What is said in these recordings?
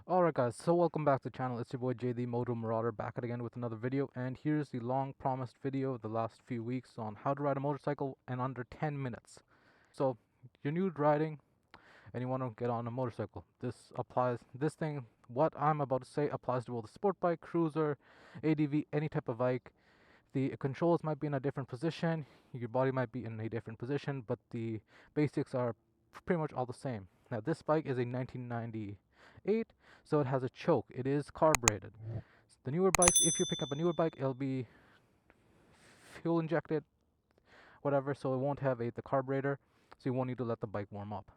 Alright guys, so welcome back to the channel. It's your boy Jay the Moto Marauder back at again with another video, and here's the long promised video of the last few weeks on how to ride a motorcycle in under 10 minutes. So you're new to riding and you want to get on a motorcycle. What I'm about to say applies to both a sport bike, cruiser, ADV, any type of bike. The controls might be in a different position, your body might be in a different position, but the basics are pretty much all the same. Now this bike is a 1998, so it has a choke. It is carbureted. The newer bikes, if you pick up a newer bike, it'll be fuel injected, whatever, so it won't have the carburetor, so you won't need to let the bike warm up.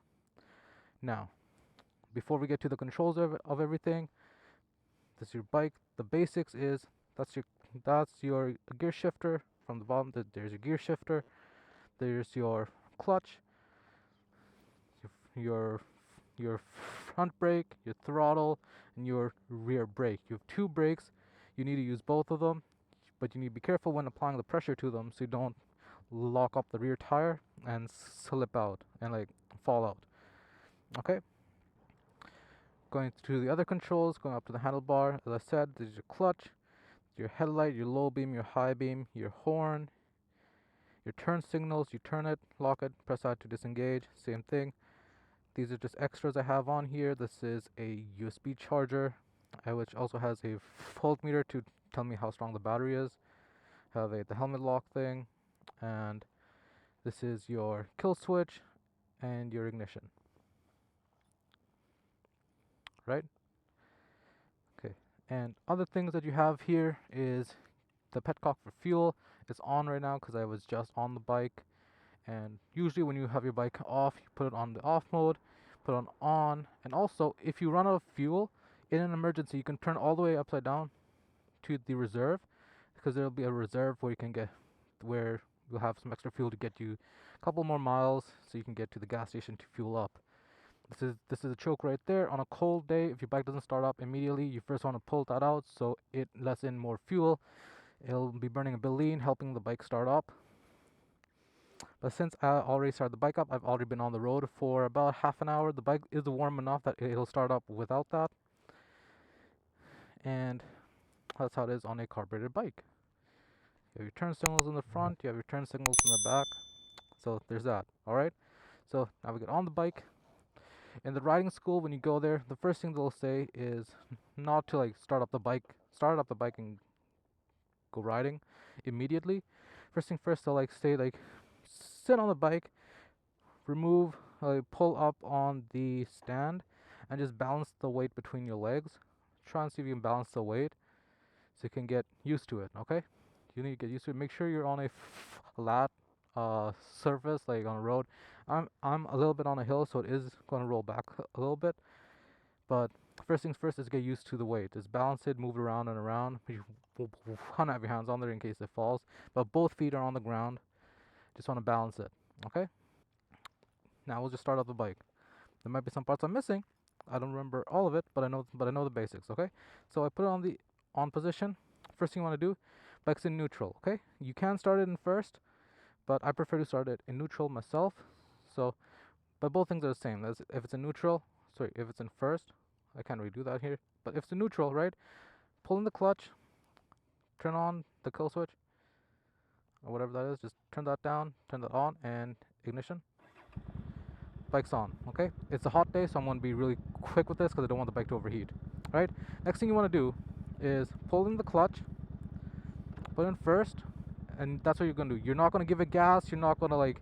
Now, before we get to the controls of everything, this is your bike. The basics is that's your gear shifter. From the bottom, there's your gear shifter. There's your clutch, your your front brake, your throttle, and your rear brake. You have two brakes. You need to use both of them, but you need to be careful when applying the pressure to them so you don't lock up the rear tire and slip out and like fall out. Okay. Going to the other controls, going up to the handlebar. As I said, there's your clutch, your headlight, your low beam, your high beam, your horn, your turn signals. You turn it, lock it, press out to disengage. Same thing. These are just extras I have on here. This is a USB charger, which also has a voltmeter to tell me how strong the battery is. Have the helmet lock thing, and this is your kill switch and your ignition. Right? Okay. And other things that you have here is the petcock for fuel. It's on right now because I was just on the bike. And usually when you have your bike off, you put it on the off mode, put it on, and also if you run out of fuel in an emergency, you can turn all the way upside down to the reserve, because there'll be a reserve where you'll have some extra fuel to get you a couple more miles so you can get to the gas station to fuel up. This is a choke right there. On a cold day, if your bike doesn't start up immediately, you first want to pull that out so it lets in more fuel. It'll be burning a bit lean, helping the bike start up. But since I already started the bike up, I've already been on the road for about half an hour. The bike is warm enough that it'll start up without that. And that's how it is on a carbureted bike. You have your turn signals in the front, you have your turn signals in the back. So there's that, alright? So now we get on the bike. In the riding school, when you go there, the first thing they'll say is not to like start up the bike and go riding immediately. First thing first, they'll like say like sit on the bike, pull up on the stand, and just balance the weight between your legs. Try and see if you can balance the weight so you can get used to it. Okay, you need to get used to it. Make sure you're on a flat surface, like on a road. I'm a little bit on a hill, so it is going to roll back a little bit. But first things first is get used to the weight. Just balance it, move it around and around. You want to have your hands on there in case it falls. But both feet are on the ground. Just want to balance it. Okay. Now we'll just start up the bike. There might be some parts I'm missing. I don't remember all of it, but I know the basics. Okay. So I put it on the on position. First thing you want to do, bike's in neutral. Okay. You can start it in first, but I prefer to start it in neutral myself. So, but both things are the same. If it's in neutral, if it's in first, I can't redo that here. But if it's in neutral, right, pull in the clutch, turn on the kill switch, or whatever that is. Just turn that down, turn that on, and ignition. Bike's on. Okay. It's a hot day, so I'm going to be really quick with this because I don't want the bike to overheat. Right. Next thing you want to do is pull in the clutch, put in first, and that's what you're going to do. You're not going to give it gas. You're not going to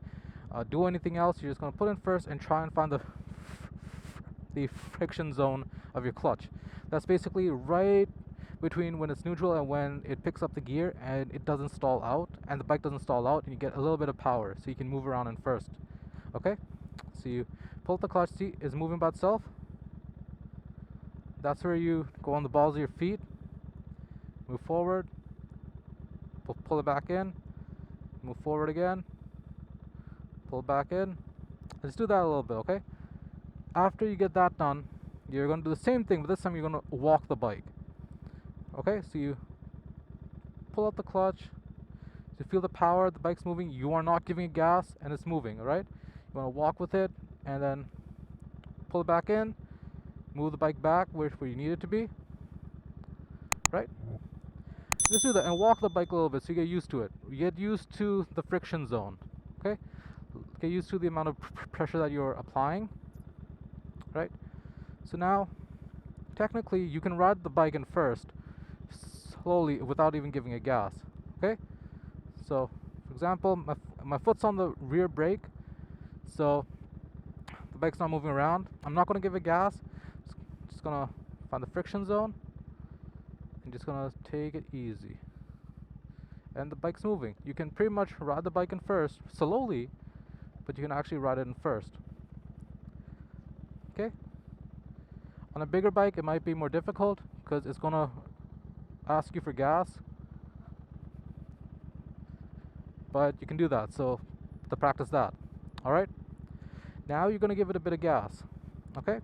do anything else. You're just going to put in first and try and find the friction zone of your clutch. That's basically right between when it's neutral and when it picks up the gear and it doesn't stall out, and the bike doesn't stall out, and you get a little bit of power so you can move around in first. Okay, so you pull the clutch, see it's moving by itself. That's where you go on the balls of your feet, move forward, pull it back in, move forward again, pull it back in. Let's do that a little bit. Okay, after you get that done, you're going to do the same thing, but this time you're going to walk the bike. Okay, so you pull out the clutch, you feel the power, the bike's moving, you are not giving it gas, and it's moving, alright? You want to walk with it, and then pull it back in, Move the bike back where you need it to be, right? Just do that and walk the bike a little bit so you get used to it. You get used to the friction zone, okay? Get used to the amount of pressure that you're applying, right? So now, technically, you can ride the bike in first, slowly, without even giving it gas, okay? So, for example, my foot's on the rear brake, so the bike's not moving around. I'm not going to give it gas. Just going to find the friction zone and just going to take it easy. And the bike's moving. You can pretty much ride the bike in first, slowly, but you can actually ride it in first. Okay? On a bigger bike, it might be more difficult because it's going to ask you for gas. But you can do that, so to practice that. Alright? Now you're going to give it a bit of gas. Okay?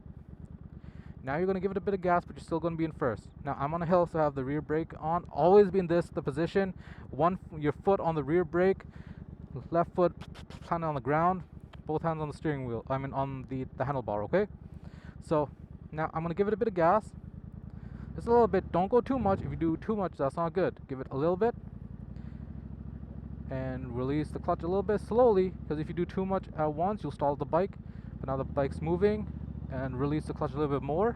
Now you're going to give it a bit of gas, but you're still going to be in first. Now I'm on a hill, so I have the rear brake on. Always be in the position. Your foot on the rear brake, left foot planted on the ground, both hands on the steering wheel. I mean on the handlebar, okay? So now I'm going to give it a bit of gas. Just a little bit. Don't go too much. If you do too much, that's not good. Give it a little bit. And release the clutch a little bit slowly, because if you do too much at once, you'll stall the bike. But now the bike's moving, and release the clutch a little bit more,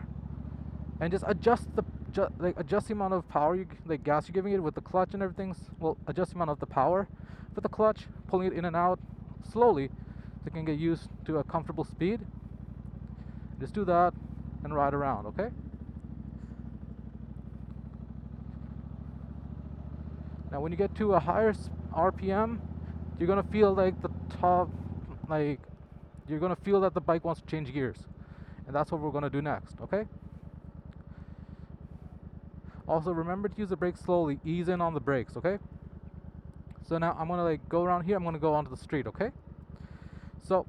and just adjust adjust the amount of power gas you're giving it with the clutch and everything. Well, adjust the amount of the power with the clutch, pulling it in and out slowly, so you can get used to a comfortable speed. Just do that and ride around, okay? Now when you get to a higher RPM, you're gonna feel like the top, you're gonna feel that the bike wants to change gears, and that's what we're gonna do next, okay? Also remember to use the brakes slowly, ease in on the brakes, okay? So now I'm gonna go around here, I'm gonna go onto the street, okay? So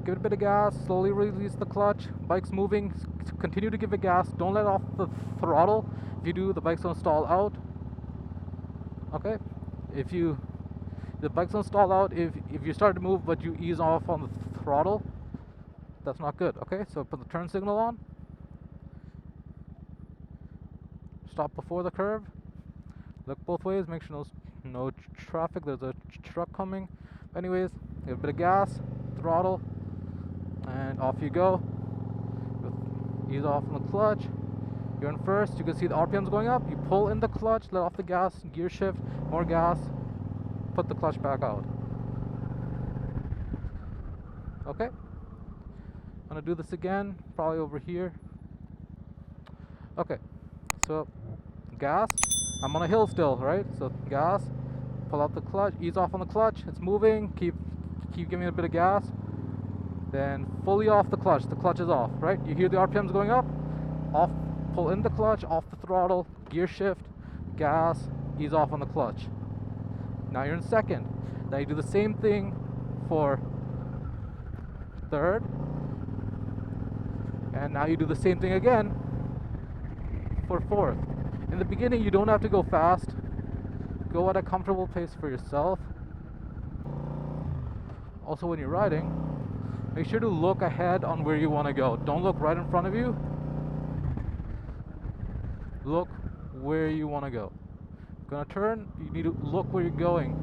give it a bit of gas, slowly release the clutch, bike's moving, continue to give it gas, don't let off the throttle. If you do, the bike's gonna stall out. Okay, the bike's gonna stall out if you start to move but you ease off on the throttle. That's not good. Okay, so put the turn signal on. Stop before the curve. Look both ways. Make sure no traffic. There's a truck coming. Anyways, give a bit of gas, throttle, and off you go. Ease off on the clutch. You're in first, you can see the RPMs going up. You pull in the clutch, let off the gas, gear shift, more gas, put the clutch back out. Okay? I'm gonna do this again, probably over here. Okay, so gas. I'm on a hill still, right? So gas, pull out the clutch, ease off on the clutch, it's moving, keep giving it a bit of gas. Then fully off the clutch is off, right? You hear the RPMs going up, off. Pull in the clutch, off the throttle, gear shift, gas, ease off on the clutch. Now you're in second. Now you do the same thing for third. And now you do the same thing again for fourth. In the beginning, you don't have to go fast. Go at a comfortable pace for yourself. Also, when you're riding, make sure to look ahead on where you want to go. Don't look right in front of you. Look where you want to go. Gonna turn, you need to look where you're going.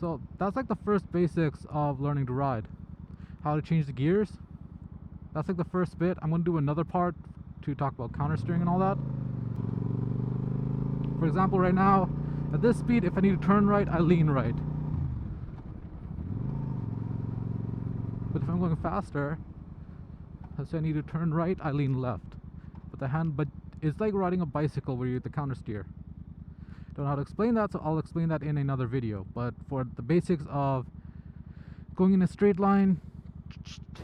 So that's like the first basics of learning to ride. How to change the gears. That's like the first bit. I'm gonna do another part to talk about counter steering and all that. For example, right now, at this speed, if I need to turn right, I lean right. But if I'm going faster, so I need to turn right, I lean left. But it's like riding a bicycle where you have the counter steer. Don't know how to explain that, so I'll explain that in another video. But for the basics of going in a straight line,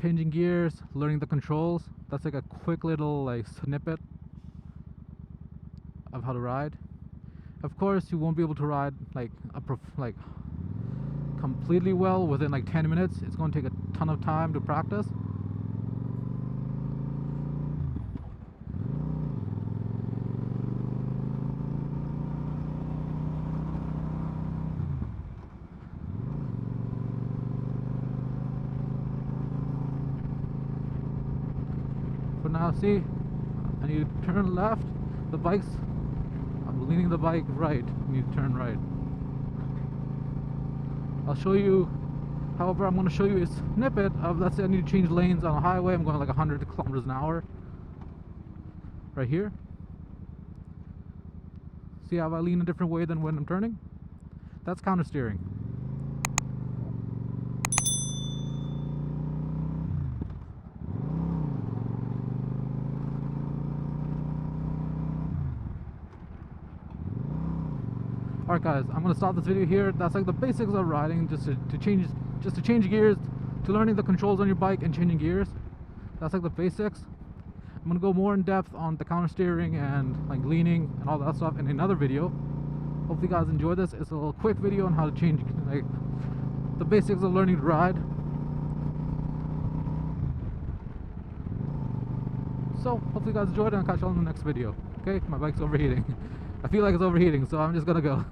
changing gears, learning the controls, that's like a quick little snippet of how to ride. Of course, you won't be able to ride completely well within 10 minutes. It's going to take a ton of time to practice. see, I need to turn left. I'm leaning the bike right. I need to turn right. I'll show you, however, I'm going to show you a snippet of, let's say I need to change lanes on a highway. I'm going like 100 kilometers an hour. Right here. See how I lean a different way than when I'm turning? That's counter steering. Alright guys, I'm gonna stop this video here. That's like the basics of riding, just to change gears, to learning the controls on your bike and changing gears. That's like the basics. I'm gonna go more in depth on the counter steering and like leaning and all that stuff in another video. Hopefully you guys enjoy this. It's a little quick video on how to change like the basics of learning to ride. So hopefully you guys enjoyed, and I'll catch you all in the next video. Okay, my bike's overheating. I feel like it's overheating, so I'm just gonna go.